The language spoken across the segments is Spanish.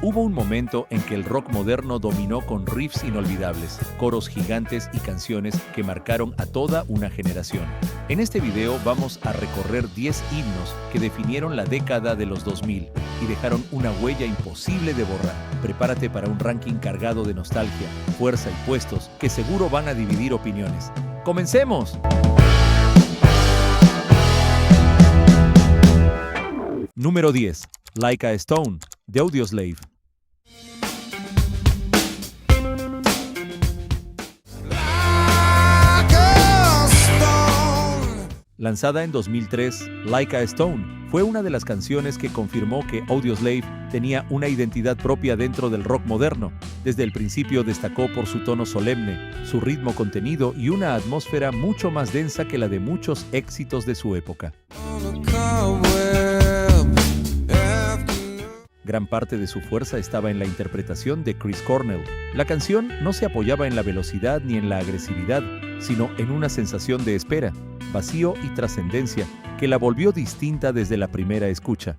Hubo un momento en que el rock moderno dominó con riffs inolvidables, coros gigantes y canciones que marcaron a toda una generación. En este video vamos a recorrer 10 himnos que definieron la década de los 2000 y dejaron una huella imposible de borrar. Prepárate para un ranking cargado de nostalgia, fuerza y puestos que seguro van a dividir opiniones. ¡Comencemos! Número 10. Like a Stone, de Audioslave. Lanzada en 2003, Like a Stone fue una de las canciones que confirmó que Audioslave tenía una identidad propia dentro del rock moderno. Desde el principio destacó por su tono solemne, su ritmo contenido y una atmósfera mucho más densa que la de muchos éxitos de su época. Gran parte de su fuerza estaba en la interpretación de Chris Cornell. La canción no se apoyaba en la velocidad ni en la agresividad, sino en una sensación de espera, vacío y trascendencia que la volvió distinta desde la primera escucha.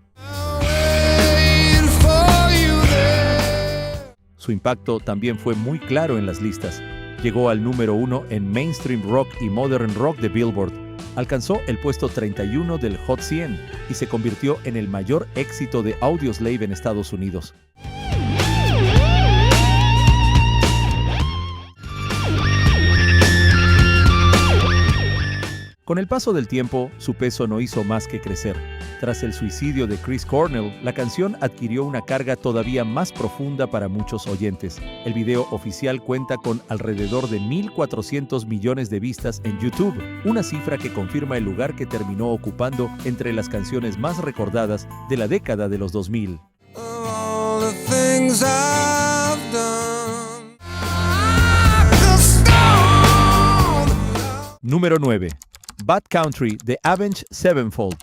Su impacto también fue muy claro en las listas. Llegó al número 1 en Mainstream Rock y Modern Rock de Billboard. Alcanzó el puesto 31 del Hot 100 y se convirtió en el mayor éxito de Audioslave en Estados Unidos. Con el paso del tiempo, su peso no hizo más que crecer. Tras el suicidio de Chris Cornell, la canción adquirió una carga todavía más profunda para muchos oyentes. El video oficial cuenta con alrededor de 1.400 millones de vistas en YouTube, una cifra que confirma el lugar que terminó ocupando entre las canciones más recordadas de la década de los 2000. Número 9. Bad Country, de Avenged Sevenfold.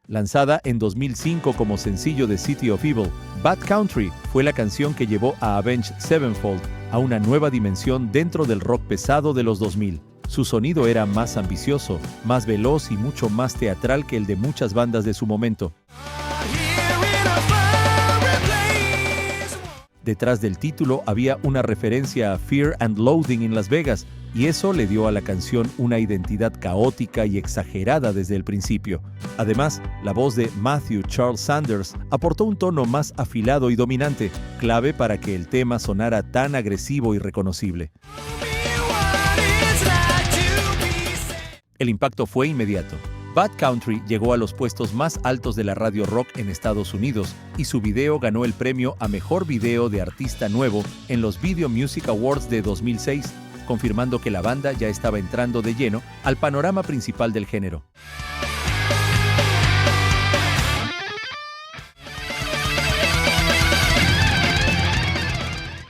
Lanzada en 2005 como sencillo de City of Evil, Bad Country fue la canción que llevó a Avenged Sevenfold a una nueva dimensión dentro del rock pesado de los 2000. Su sonido era más ambicioso, más veloz y mucho más teatral que el de muchas bandas de su momento. Detrás del título había una referencia a Fear and Loathing en Las Vegas, y eso le dio a la canción una identidad caótica y exagerada desde el principio. Además, la voz de Matthew Charles Sanders aportó un tono más afilado y dominante, clave para que el tema sonara tan agresivo y reconocible. El impacto fue inmediato. Bad Country llegó a los puestos más altos de la radio rock en Estados Unidos y su video ganó el premio a Mejor Video de Artista Nuevo en los Video Music Awards de 2006, confirmando que la banda ya estaba entrando de lleno al panorama principal del género.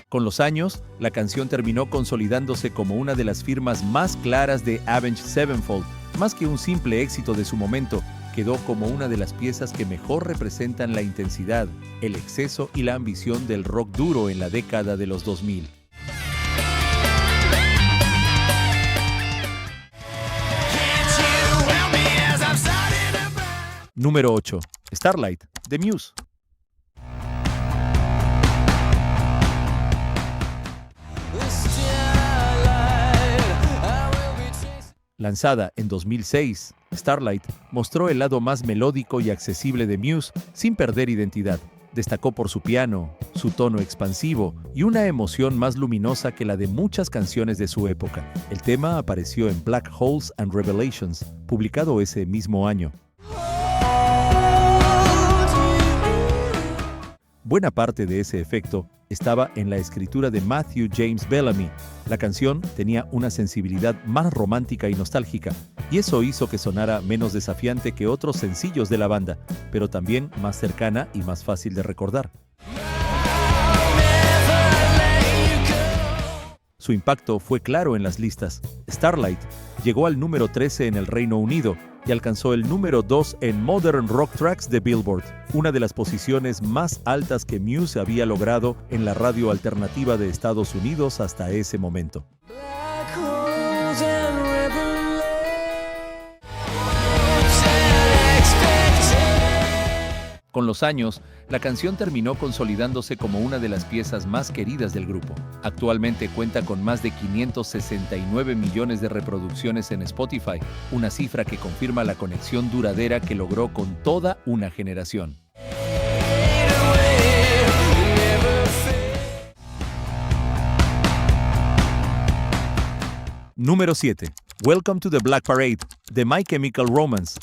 Con los años, la canción terminó consolidándose como una de las firmas más claras de Avenged Sevenfold. Más que un simple éxito de su momento, quedó como una de las piezas que mejor representan la intensidad, el exceso y la ambición del rock duro en la década de los 2000. Número 8. Starlight, de Muse. Lanzada en 2006, Starlight mostró el lado más melódico y accesible de Muse sin perder identidad. Destacó por su piano, su tono expansivo y una emoción más luminosa que la de muchas canciones de su época. El tema apareció en Black Holes and Revelations, publicado ese mismo año. Buena parte de ese efecto estaba en la escritura de Matthew James Bellamy. La canción tenía una sensibilidad más romántica y nostálgica, y eso hizo que sonara menos desafiante que otros sencillos de la banda, pero también más cercana y más fácil de recordar. Su impacto fue claro en las listas. Starlight llegó al número 13 en el Reino Unido y alcanzó el número 2 en Modern Rock Tracks de Billboard, una de las posiciones más altas que Muse había logrado en la radio alternativa de Estados Unidos hasta ese momento. Con los años, la canción terminó consolidándose como una de las piezas más queridas del grupo. Actualmente cuenta con más de 569 millones de reproducciones en Spotify, una cifra que confirma la conexión duradera que logró con toda una generación. Número 7. Welcome to the Black Parade, de My Chemical Romance.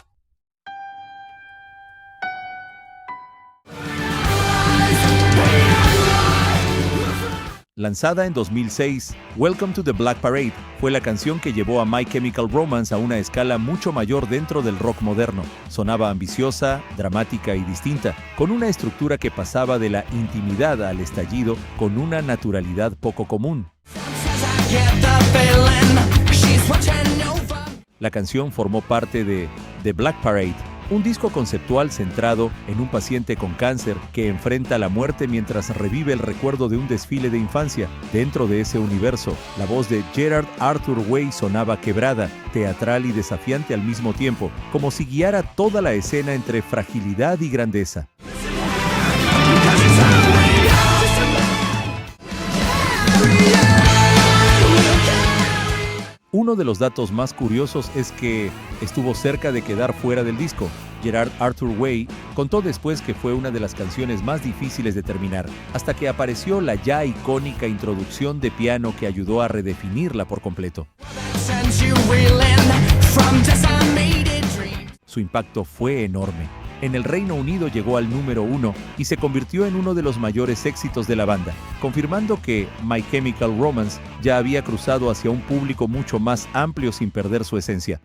Lanzada en 2006, Welcome to the Black Parade fue la canción que llevó a My Chemical Romance a una escala mucho mayor dentro del rock moderno. Sonaba ambiciosa, dramática y distinta, con una estructura que pasaba de la intimidad al estallido con una naturalidad poco común. La canción formó parte de The Black Parade, un disco conceptual centrado en un paciente con cáncer que enfrenta la muerte mientras revive el recuerdo de un desfile de infancia. Dentro de ese universo, la voz de Gerard Arthur Way sonaba quebrada, teatral y desafiante al mismo tiempo, como si guiara toda la escena entre fragilidad y grandeza. Uno de los datos más curiosos es que estuvo cerca de quedar fuera del disco. Gerard Arthur Way contó después que fue una de las canciones más difíciles de terminar, hasta que apareció la ya icónica introducción de piano que ayudó a redefinirla por completo. Su impacto fue enorme. En el Reino Unido llegó al número 1 y se convirtió en uno de los mayores éxitos de la banda, confirmando que My Chemical Romance ya había cruzado hacia un público mucho más amplio sin perder su esencia.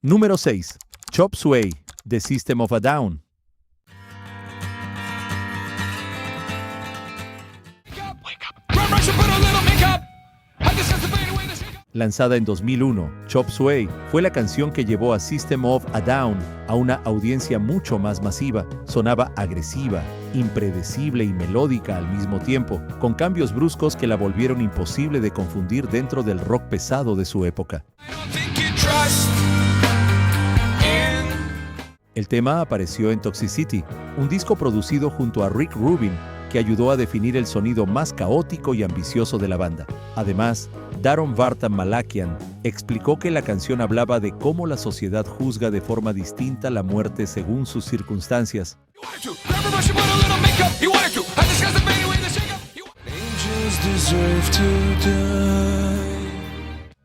Número 6. Chop Suey, de System of a Down. Lanzada en 2001, Chop Suey fue la canción que llevó a System of a Down a una audiencia mucho más masiva. Sonaba agresiva, impredecible y melódica al mismo tiempo, con cambios bruscos que la volvieron imposible de confundir dentro del rock pesado de su época. El tema apareció en Toxicity, un disco producido junto a Rick Rubin, que ayudó a definir el sonido más caótico y ambicioso de la banda. Además, Daron Vartan-Malakian explicó que la canción hablaba de cómo la sociedad juzga de forma distinta la muerte según sus circunstancias.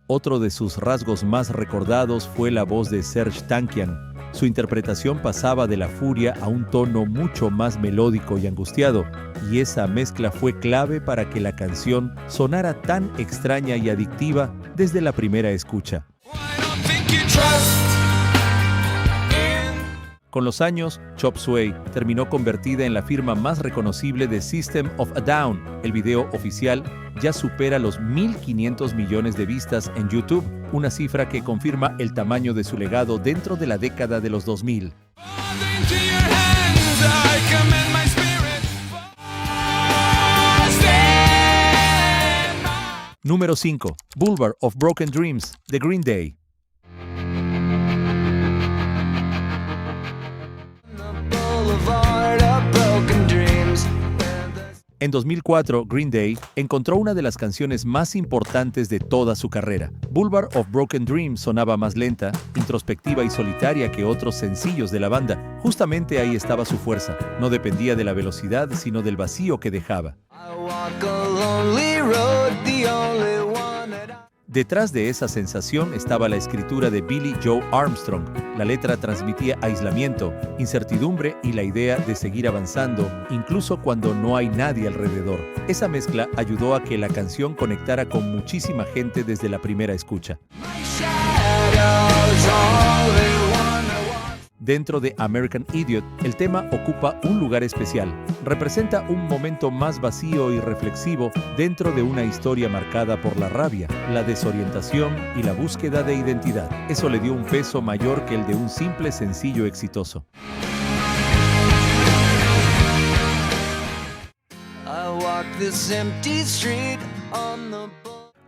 Otro de sus rasgos más recordados fue la voz de Serj Tankian. Su interpretación pasaba de la furia a un tono mucho más melódico y angustiado, y esa mezcla fue clave para que la canción sonara tan extraña y adictiva desde la primera escucha. Con los años, Chop Suey terminó convertida en la firma más reconocible de System of a Down. El video oficial ya supera los 1.500 millones de vistas en YouTube, una cifra que confirma el tamaño de su legado dentro de la década de los 2000. Número 5. Boulevard of Broken Dreams, de Green Day. En 2004, Green Day encontró una de las canciones más importantes de toda su carrera. Boulevard of Broken Dreams sonaba más lenta, introspectiva y solitaria que otros sencillos de la banda. Justamente ahí estaba su fuerza. No dependía de la velocidad, sino del vacío que dejaba. Detrás de esa sensación estaba la escritura de Billy Joe Armstrong. La letra transmitía aislamiento, incertidumbre y la idea de seguir avanzando, incluso cuando no hay nadie alrededor. Esa mezcla ayudó a que la canción conectara con muchísima gente desde la primera escucha. Dentro de American Idiot, el tema ocupa un lugar especial. Representa un momento más vacío y reflexivo dentro de una historia marcada por la rabia, la desorientación y la búsqueda de identidad. Eso le dio un peso mayor que el de un simple sencillo exitoso.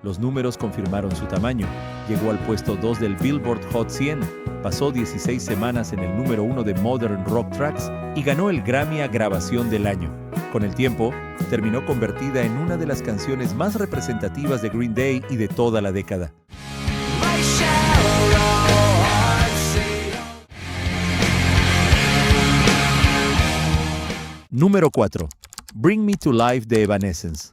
Los números confirmaron su tamaño. Llegó al puesto 2 del Billboard Hot 100, pasó 16 semanas en el número 1 de Modern Rock Tracks y ganó el Grammy a Grabación del Año. Con el tiempo, terminó convertida en una de las canciones más representativas de Green Day y de toda la década. Número 4. Bring Me to Life de Evanescence.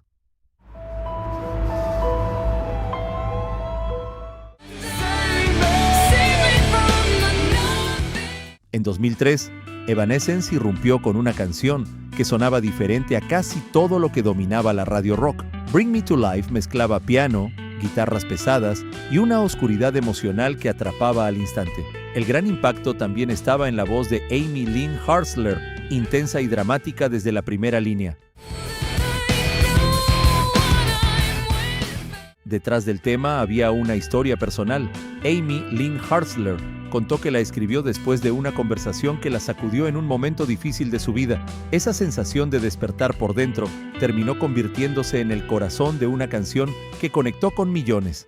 En 2003, Evanescence irrumpió con una canción que sonaba diferente a casi todo lo que dominaba la radio rock. Bring Me to Life mezclaba piano, guitarras pesadas y una oscuridad emocional que atrapaba al instante. El gran impacto también estaba en la voz de Amy Lynn Harsler, intensa y dramática desde la primera línea. Detrás del tema había una historia personal. Amy Lynn Harsler contó que la escribió después de una conversación que la sacudió en un momento difícil de su vida. Esa sensación de despertar por dentro terminó convirtiéndose en el corazón de una canción que conectó con millones.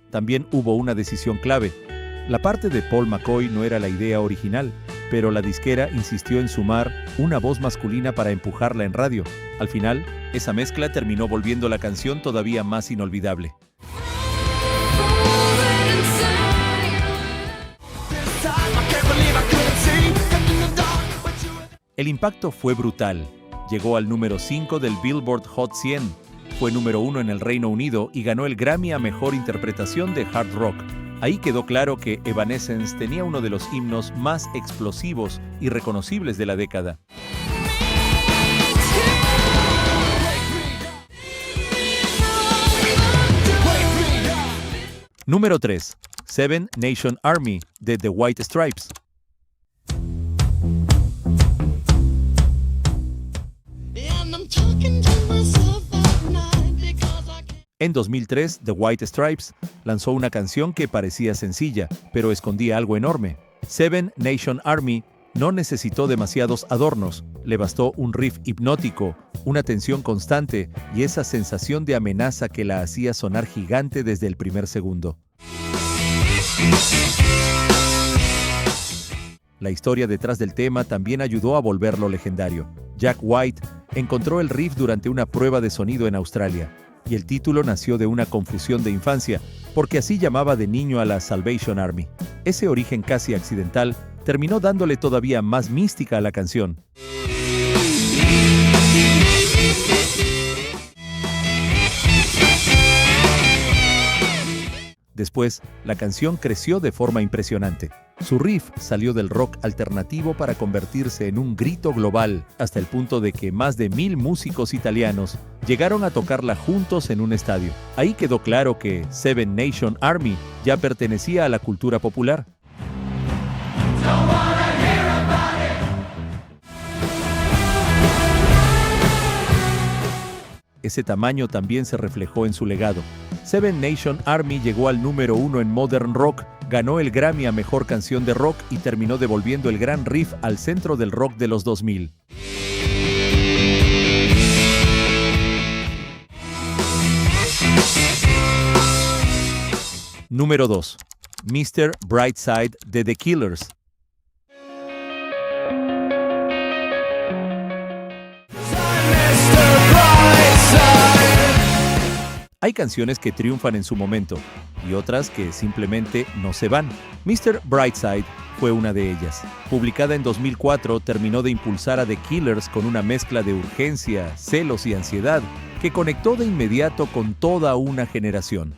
También hubo una decisión clave. La parte de Paul McCoy no era la idea original, pero la disquera insistió en sumar una voz masculina para empujarla en radio. Al final, esa mezcla terminó volviendo la canción todavía más inolvidable. El impacto fue brutal. Llegó al número 5 del Billboard Hot 100. Fue número 1 en el Reino Unido y ganó el Grammy a Mejor Interpretación de Hard Rock. Ahí quedó claro que Evanescence tenía uno de los himnos más explosivos y reconocibles de la década. Número 3. Seven Nation Army de The White Stripes. En 2003, The White Stripes lanzó una canción que parecía sencilla, pero escondía algo enorme. Seven Nation Army no necesitó demasiados adornos, le bastó un riff hipnótico, una tensión constante y esa sensación de amenaza que la hacía sonar gigante desde el primer segundo. La historia detrás del tema también ayudó a volverlo legendario. Jack White encontró el riff durante una prueba de sonido en Australia, y el título nació de una confusión de infancia, porque así llamaba de niño a la Salvation Army. Ese origen casi accidental terminó dándole todavía más mística a la canción. Después, la canción creció de forma impresionante. Su riff salió del rock alternativo para convertirse en un grito global, hasta el punto de que más de 1000 músicos italianos llegaron a tocarla juntos en un estadio. Ahí quedó claro que Seven Nation Army ya pertenecía a la cultura popular. Ese tamaño también se reflejó en su legado. Seven Nation Army llegó al número 1 en Modern Rock, ganó el Grammy a Mejor Canción de Rock y terminó devolviendo el gran riff al centro del rock de los 2000. Número 2. Mr. Brightside de The Killers. Hay canciones que triunfan en su momento y otras que simplemente no se van. Mr. Brightside fue una de ellas. Publicada en 2004, terminó de impulsar a The Killers con una mezcla de urgencia, celos y ansiedad que conectó de inmediato con toda una generación.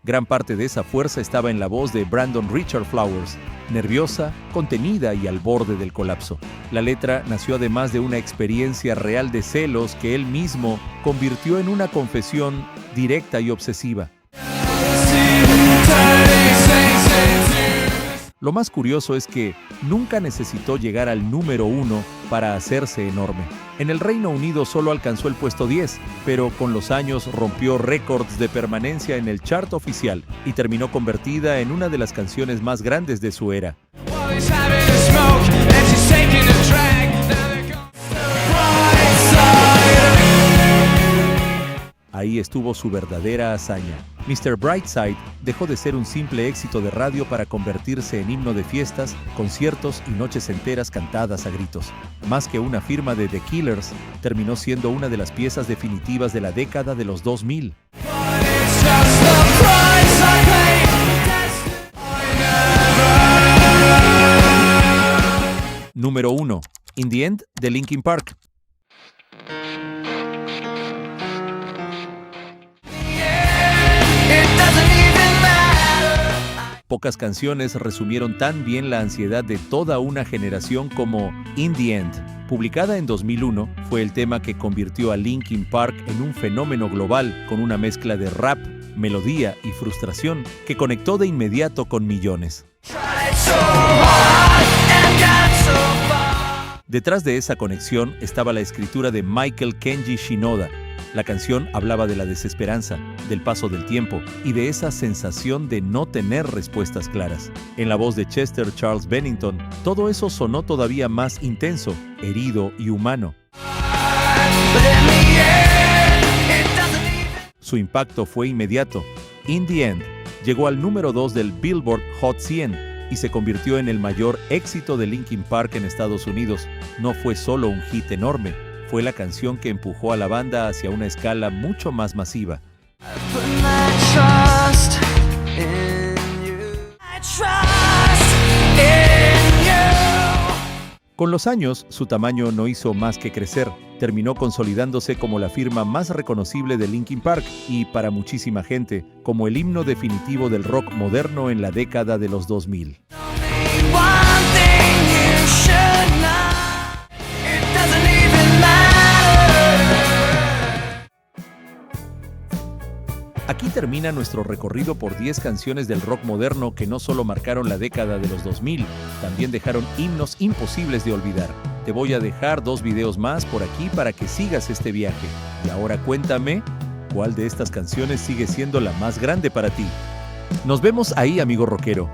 Gran parte de esa fuerza estaba en la voz de Brandon Richard Flowers, nerviosa, contenida y al borde del colapso. La letra nació además de una experiencia real de celos que él mismo convirtió en una confesión directa y obsesiva. Lo más curioso es que nunca necesitó llegar al número 1 para hacerse enorme. En el Reino Unido solo alcanzó el puesto 10, pero con los años rompió récords de permanencia en el chart oficial y terminó convertida en una de las canciones más grandes de su era. ahí estuvo su verdadera hazaña. Mr. Brightside dejó de ser un simple éxito de radio para convertirse en himno de fiestas, conciertos y noches enteras cantadas a gritos. Más que una firma de The Killers, terminó siendo una de las piezas definitivas de la década de los 2000. Número 1. In the End, de Linkin Park. Pocas canciones resumieron tan bien la ansiedad de toda una generación como In the End. Publicada en 2001, fue el tema que convirtió a Linkin Park en un fenómeno global con una mezcla de rap, melodía y frustración que conectó de inmediato con millones. Detrás de esa conexión estaba la escritura de Michael Kenji Shinoda. La canción hablaba de la desesperanza, del paso del tiempo y de esa sensación de no tener respuestas claras. En la voz de Chester Charles Bennington, todo eso sonó todavía más intenso, herido y humano. Su impacto fue inmediato. In the End llegó al número 2 del Billboard Hot 100 y se convirtió en el mayor éxito de Linkin Park en Estados Unidos. No fue solo un hit enorme, fue la canción que empujó a la banda hacia una escala mucho más masiva. Con los años, su tamaño no hizo más que crecer. Terminó consolidándose como la firma más reconocible de Linkin Park y, para muchísima gente, como el himno definitivo del rock moderno en la década de los 2000. Aquí termina nuestro recorrido por 10 canciones del rock moderno que no solo marcaron la década de los 2000, también dejaron himnos imposibles de olvidar. Te voy a dejar 2 videos más por aquí para que sigas este viaje. Y ahora cuéntame, ¿cuál de estas canciones sigue siendo la más grande para ti? Nos vemos ahí, amigo rockero.